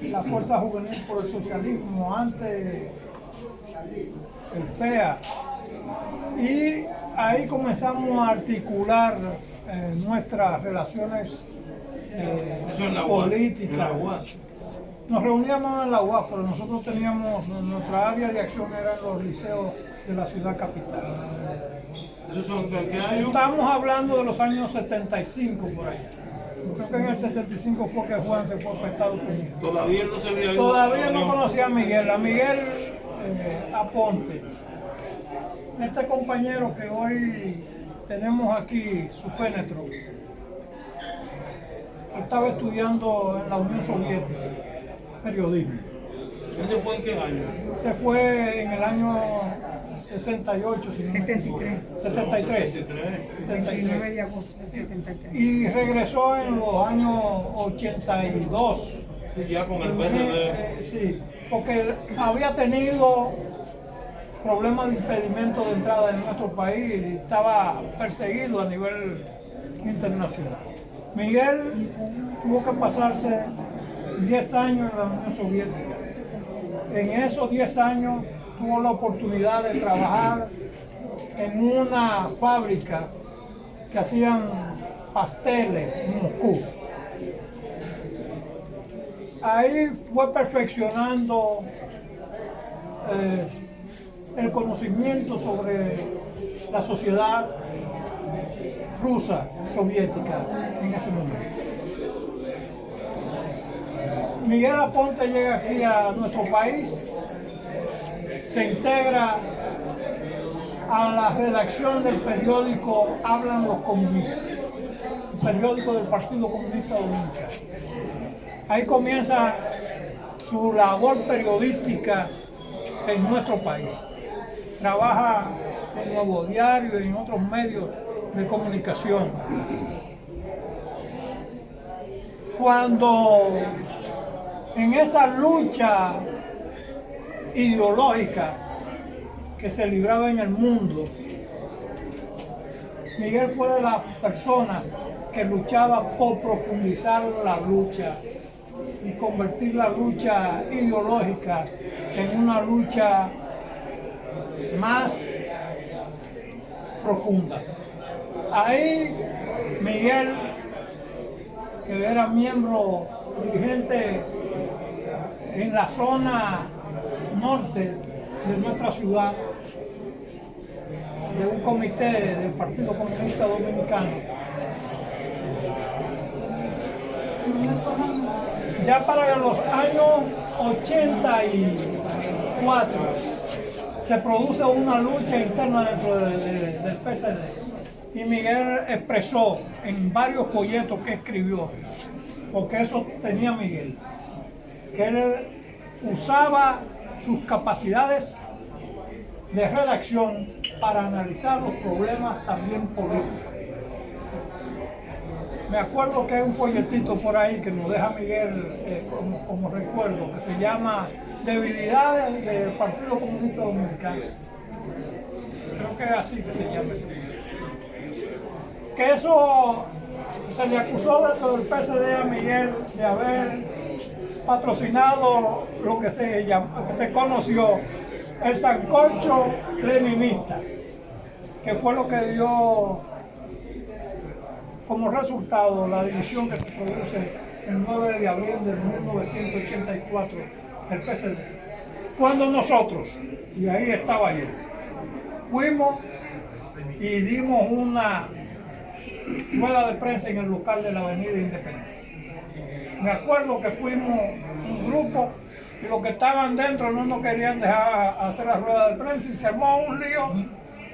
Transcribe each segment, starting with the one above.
la Fuerza Juvenil por el Socialismo, antes el FEA, y ahí comenzamos a articular nuestras relaciones políticas. Nos reuníamos en la UAS, pero nosotros teníamos, nuestra área de acción eran los liceos de la ciudad capital. ¿Esos son de qué año? Estamos hablando de los años 75 por ahí. Yo creo que en el 75 fue que Juan se fue para Estados Unidos. Todavía no se había ido. Todavía no conocía a Miguel. A Miguel Aponte. Este compañero que hoy tenemos aquí, su fénetro, estaba estudiando en la Unión Soviética, periodismo. ¿Ese fue en qué año? Se fue en el año 68, si no me equivoco. 73. 29 de agosto del 73. Y regresó en los años 82. Sí, ya con el PRD. Sí, porque había tenido problemas de impedimento de entrada en nuestro país y estaba perseguido a nivel internacional. Miguel tuvo que pasarse 10 años en la Unión Soviética. En esos 10 años tuvo la oportunidad de trabajar en una fábrica que hacían pasteles en Moscú. Ahí fue perfeccionando el conocimiento sobre la sociedad rusa, soviética en ese momento. Miguel Aponte llega aquí a nuestro país, se integra a la redacción del periódico Hablan los Comunistas, el periódico del Partido Comunista Dominicano. Ahí comienza su labor periodística en nuestro país. Trabaja en Nuevo Diario y en otros medios de comunicación. Cuando en esa lucha ideológica que se libraba en el mundo, Miguel fue de las personas que luchaba por profundizar la lucha y convertir la lucha ideológica en una lucha más profunda. Ahí Miguel, que era miembro dirigente en la zona norte de nuestra ciudad, de un comité del Partido Comunista Dominicano, ya para los años 84 se produce una lucha interna dentro del PCD y Miguel expresó en varios folletos que escribió, porque eso tenía Miguel, que él usaba sus capacidades de redacción para analizar los problemas también políticos. Me acuerdo que hay un folletito por ahí que nos deja Miguel como recuerdo, que se llama Debilidades del Partido Comunista Dominicano. Creo que es así que se llama ese libro. Que eso se le acusó dentro del PCD a Miguel de haber patrocinado lo que se conoció el sancocho leninista, que fue lo que dio como resultado la división que se produce el 9 de abril de 1984 del PCD. Cuando nosotros, y ahí estaba yo, fuimos y dimos una rueda de prensa en el local de la Avenida Independencia. Me acuerdo que fuimos un grupo y los que estaban dentro no nos querían dejar hacer la rueda de prensa y se armó un lío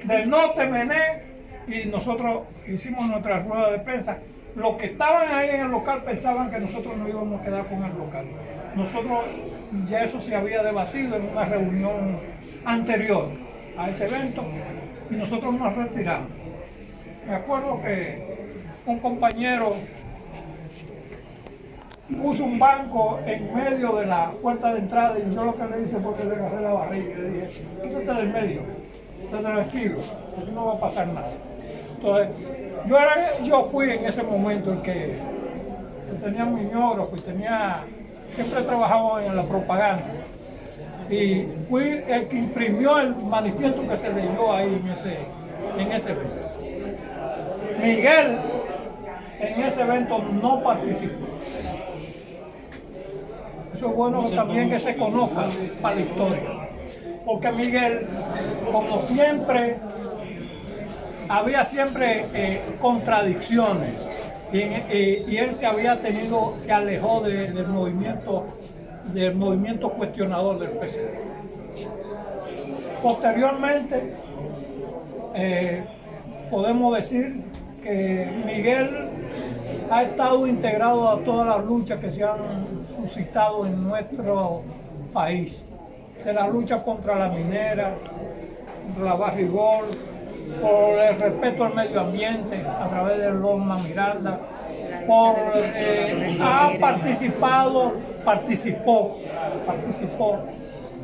de no te mené y nosotros hicimos nuestra rueda de prensa. Los que estaban ahí en el local pensaban que nosotros no íbamos a quedar con el local. Nosotros ya eso se había debatido en una reunión anterior a ese evento y nosotros nos retiramos. Me acuerdo que un compañero puso un banco en medio de la puerta de entrada y yo lo que le hice fue que le agarré la barriga y le dije, quítate del medio, estate tranquilo, porque no va a pasar nada. Entonces, yo fui en ese momento el que tenía un miñógrafo y tenía siempre he trabajado en la propaganda y fui el que imprimió el manifiesto que se leyó ahí en ese evento. Miguel en ese evento no participó. Eso es bueno también que se conozca para la historia, porque Miguel, como siempre, había siempre contradicciones y él se alejó del movimiento cuestionador del PCD. Posteriormente, podemos decir que Miguel ha estado integrado a todas las luchas que se han suscitado en nuestro país, de la lucha contra la minera, contra la barrigol, por el respeto al medio ambiente a través de Loma Miranda, participó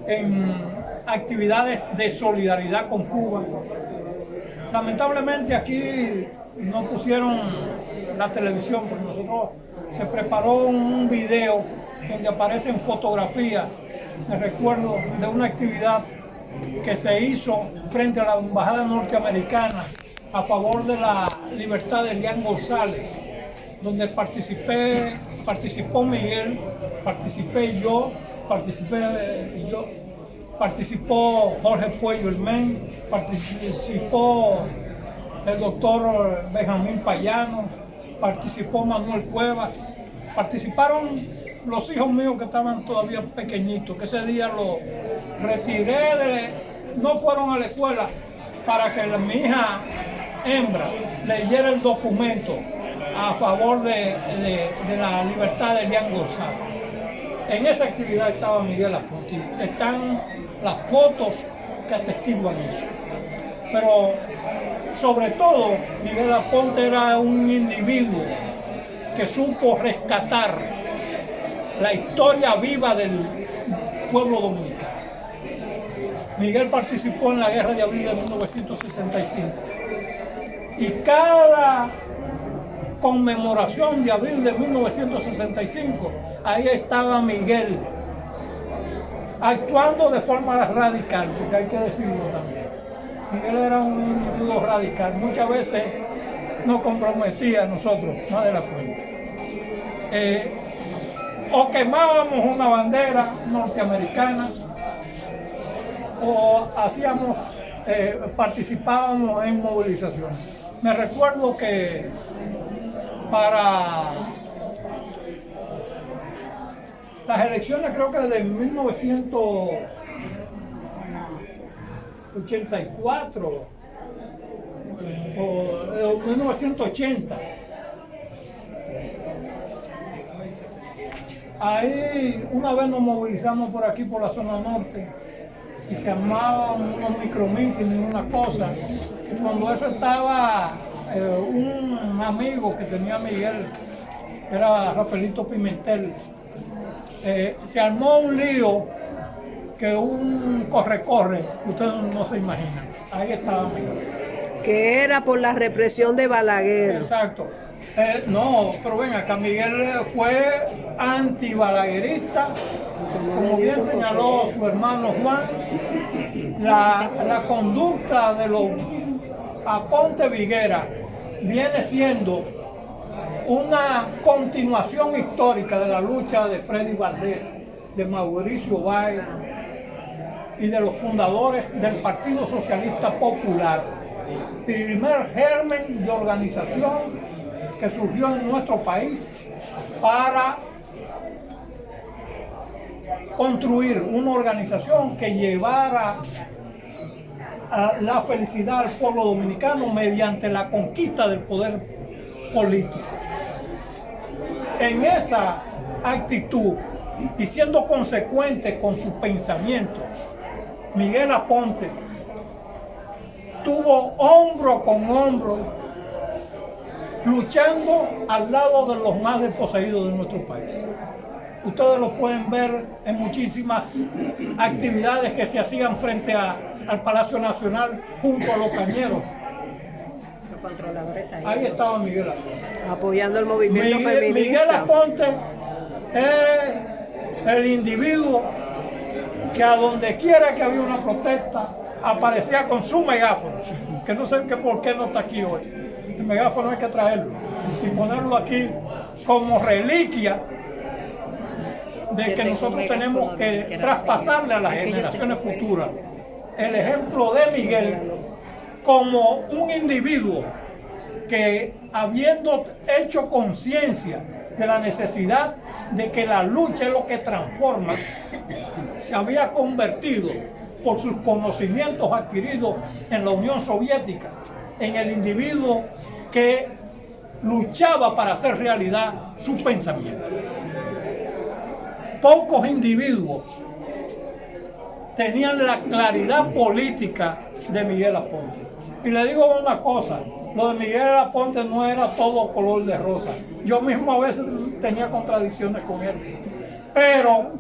en actividades de solidaridad con Cuba. Lamentablemente aquí no pusieron la televisión, porque nosotros se preparó un video donde aparecen fotografías, me recuerdo, de una actividad que se hizo frente a la embajada norteamericana a favor de la libertad de Elian González, donde participó Miguel, participó Jorge Puello Elmen, participó el doctor Benjamín Payano, participó Manuel Cuevas, participaron los hijos míos que estaban todavía pequeñitos, que ese día los retiré, no fueron a la escuela para que mi hija hembra leyera el documento a favor de la libertad de Elian González. En esa actividad estaba Miguel Aponte, están las fotos que atestiguan eso. Pero sobre todo, Miguel Aponte era un individuo que supo rescatar la historia viva del pueblo dominicano. Miguel participó en la Guerra de Abril de 1965 y cada conmemoración de abril de 1965, ahí estaba Miguel actuando de forma radical, porque hay que decirlo también. Miguel era un individuo radical, muchas veces nos comprometía a nosotros, más de la cuenta. O quemábamos una bandera norteamericana, o participábamos en movilizaciones. Me recuerdo que para las elecciones, creo que de 1984 o 1980, ahí una vez nos movilizamos por aquí, por la zona norte, y se armaban unos micromítines, una cosa, y cuando eso estaba un amigo que tenía Miguel, era Rafaelito Pimentel, se armó un lío, que un corre-corre, ustedes no se imaginan. Ahí estaba Miguel. Que era por la represión de Balaguer. Exacto. No, pero ven acá, Miguel fue anti-balaguerista, como bien señaló su hermano Juan. La conducta de los Aponte Viguera viene siendo una continuación histórica de la lucha de Freddy Valdés, de Mauricio Báez y de los fundadores del Partido Socialista Popular, primer germen de organización que surgió en nuestro país para construir una organización que llevara a la felicidad al pueblo dominicano mediante la conquista del poder político. En esa actitud y siendo consecuente con su pensamiento, Miguel Aponte tuvo hombro con hombro luchando al lado de los más desposeídos de nuestro país. Ustedes lo pueden ver en muchísimas actividades que se hacían frente al Palacio Nacional junto a los cañeros. Los controladores ahí estaba Miguel Aponte. Apoyando el movimiento feminista. Miguel Aponte es el individuo que a donde quiera que había una protesta aparecía con su megáfono, que no sé por qué no está aquí hoy. El megáfono hay que traerlo y ponerlo aquí como reliquia de que nosotros tenemos que traspasarle a las generaciones futuras el ejemplo de Miguel como un individuo que, habiendo hecho conciencia de la necesidad de que la lucha es lo que transforma, se había convertido por sus conocimientos adquiridos en la Unión Soviética en el individuo que luchaba para hacer realidad su pensamiento. Pocos individuos tenían la claridad política de Miguel Aponte. Y le digo una cosa, lo de Miguel Aponte no era todo color de rosa. Yo mismo a veces tenía contradicciones con él, pero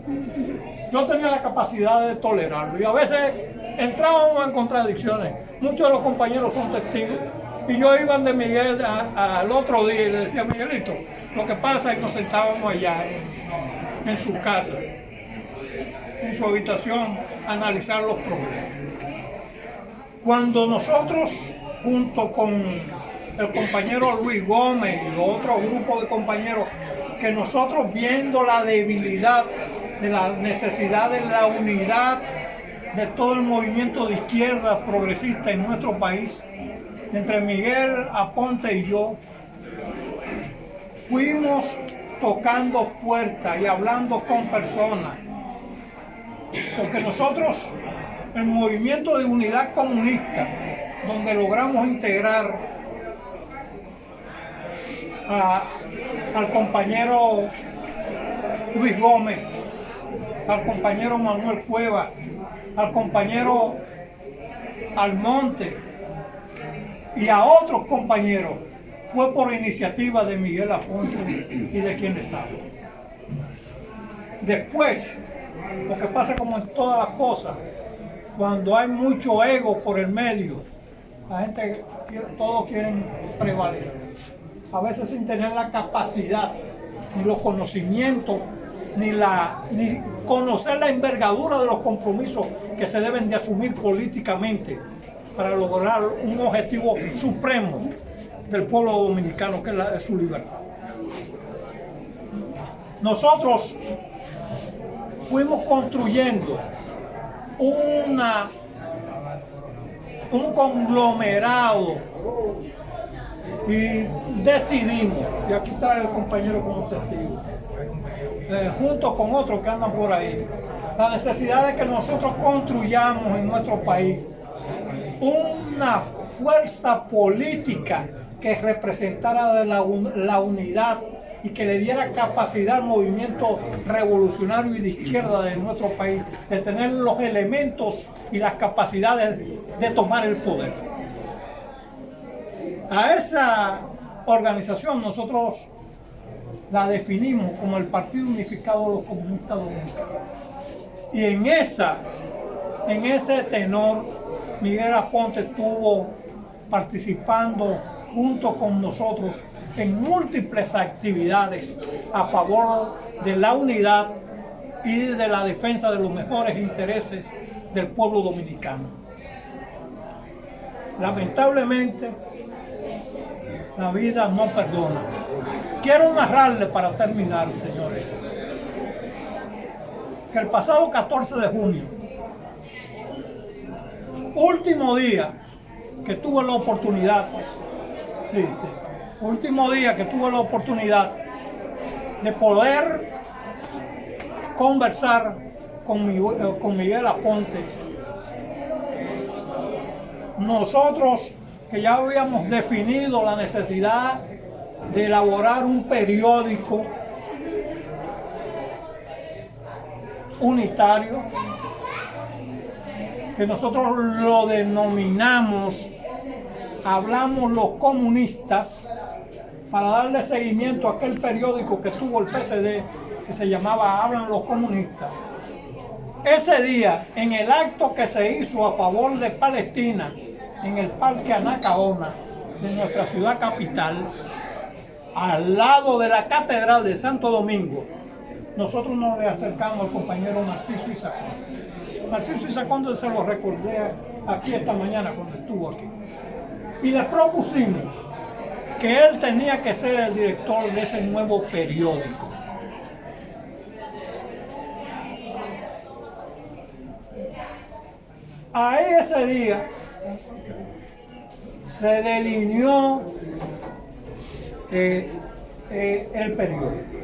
yo tenía la capacidad de tolerarlo y a veces entrábamos en contradicciones. Muchos de los compañeros son testigos y yo iba de Miguel al otro día y le decía: Miguelito, lo que pasa es que nos sentábamos allá en su casa, en su habitación, a analizar los problemas. Cuando nosotros, junto con el compañero Luis Gómez y otro grupo de compañeros, que nosotros, viendo la debilidad de la necesidad de la unidad de todo el movimiento de izquierda progresista en nuestro país, entre Miguel Aponte y yo, fuimos tocando puertas y hablando con personas, porque nosotros, el movimiento de unidad comunista, donde logramos integrar al compañero Luis Gómez, al compañero Manuel Cuevas, al compañero Almonte y a otros compañeros, fue por iniciativa de Miguel Aponte y de quien les hablo. Después, lo que pasa, como en todas las cosas, cuando hay mucho ego por el medio, la gente, todos quieren prevalecer. A veces sin tener la capacidad, ni los conocimientos, ni conocer la envergadura de los compromisos que se deben de asumir políticamente para lograr un objetivo supremo del pueblo dominicano, que es su libertad. Nosotros fuimos construyendo un conglomerado y decidimos, y aquí está el compañero como testigo, junto con otros que andan por ahí, la necesidad de que nosotros construyamos en nuestro país una fuerza política que representara la unidad y que le diera capacidad al movimiento revolucionario y de izquierda de nuestro país, de tener los elementos y las capacidades de tomar el poder. A esa organización nosotros la definimos como el Partido Unificado de los Comunistas Dominicanos. Y en ese tenor, Miguel Aponte estuvo participando junto con nosotros en múltiples actividades a favor de la unidad y de la defensa de los mejores intereses del pueblo dominicano. Lamentablemente, la vida no perdona. Quiero narrarle para terminar, señores, que el pasado 14 de junio, último día que tuve la oportunidad, último día que tuve la oportunidad de poder conversar con Miguel Aponte, nosotros, que ya habíamos definido la necesidad de elaborar un periódico unitario, que nosotros lo denominamos Hablamos los Comunistas, para darle seguimiento a aquel periódico que tuvo el PCD, que se llamaba Hablan los Comunistas. Ese día, en el acto que se hizo a favor de Palestina, en el Parque Anacaona de nuestra ciudad capital, al lado de la Catedral de Santo Domingo, nosotros nos le acercamos al compañero Narciso Isaconde. Narciso Isaconde se lo recordé aquí esta mañana cuando estuvo aquí. Y le propusimos que él tenía que ser el director de ese nuevo periódico. Ahí ese día se delineó el periódico.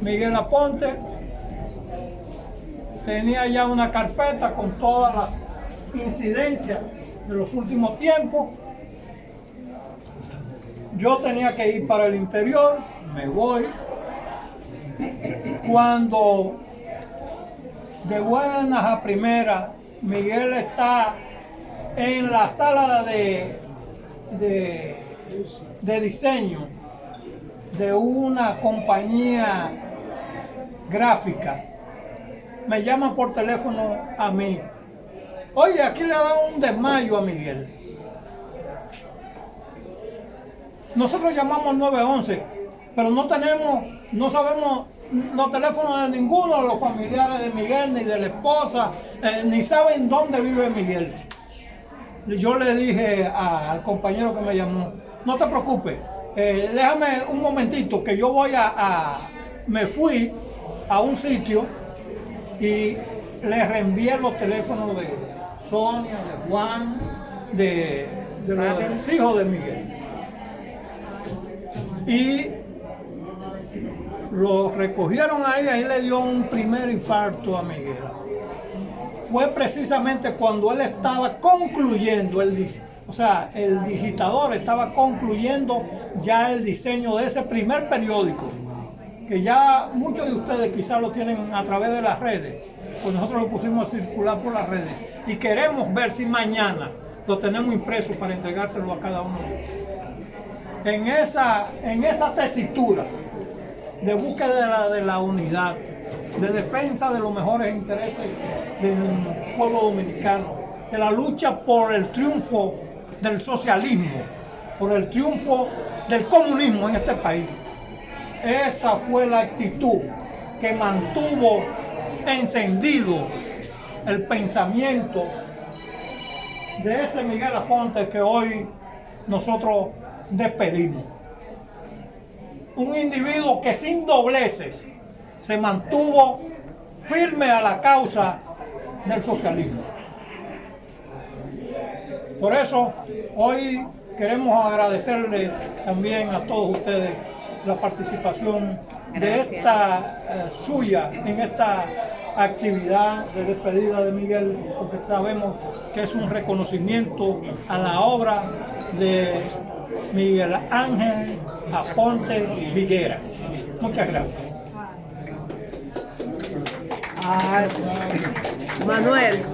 Miguel Aponte tenía ya una carpeta con todas las incidencias de los últimos tiempos. Yo tenía que ir para el interior, me voy. Cuando de buenas a primeras, Miguel está en la sala de diseño de una compañía gráfica. Me llaman por teléfono a mí. Oye, aquí le dan un desmayo a Miguel. Nosotros llamamos 911, pero no sabemos los teléfonos de ninguno de los familiares de Miguel, ni de la esposa, ni saben dónde vive Miguel. Yo le dije al compañero que me llamó, no te preocupes, déjame un momentito que yo voy me fui a un sitio y le reenvié los teléfonos de Sonia, de Juan, de los hijos de Miguel. Y lo recogieron ahí le dio un primer infarto a Miguel. Fue precisamente cuando él estaba concluyendo, el digitador estaba concluyendo ya el diseño de ese primer periódico, que ya muchos de ustedes quizás lo tienen a través de las redes, pues nosotros lo pusimos a circular por las redes y queremos ver si mañana lo tenemos impreso para entregárselo a cada uno de ellos. En esa tesitura de búsqueda de la unidad, de defensa de los mejores intereses del pueblo dominicano, de la lucha por el triunfo del socialismo, por el triunfo del comunismo en este país. Esa fue la actitud que mantuvo encendido el pensamiento de ese Miguel Aponte que hoy nosotros despedimos. Un individuo que sin dobleces se mantuvo firme a la causa del socialismo. Por eso hoy queremos agradecerle también a todos ustedes la participación de esta suya en esta actividad de despedida de Miguel, porque sabemos que es un reconocimiento a la obra de Miguel Ángel Aponte Viguera. Muchas gracias. Manuel.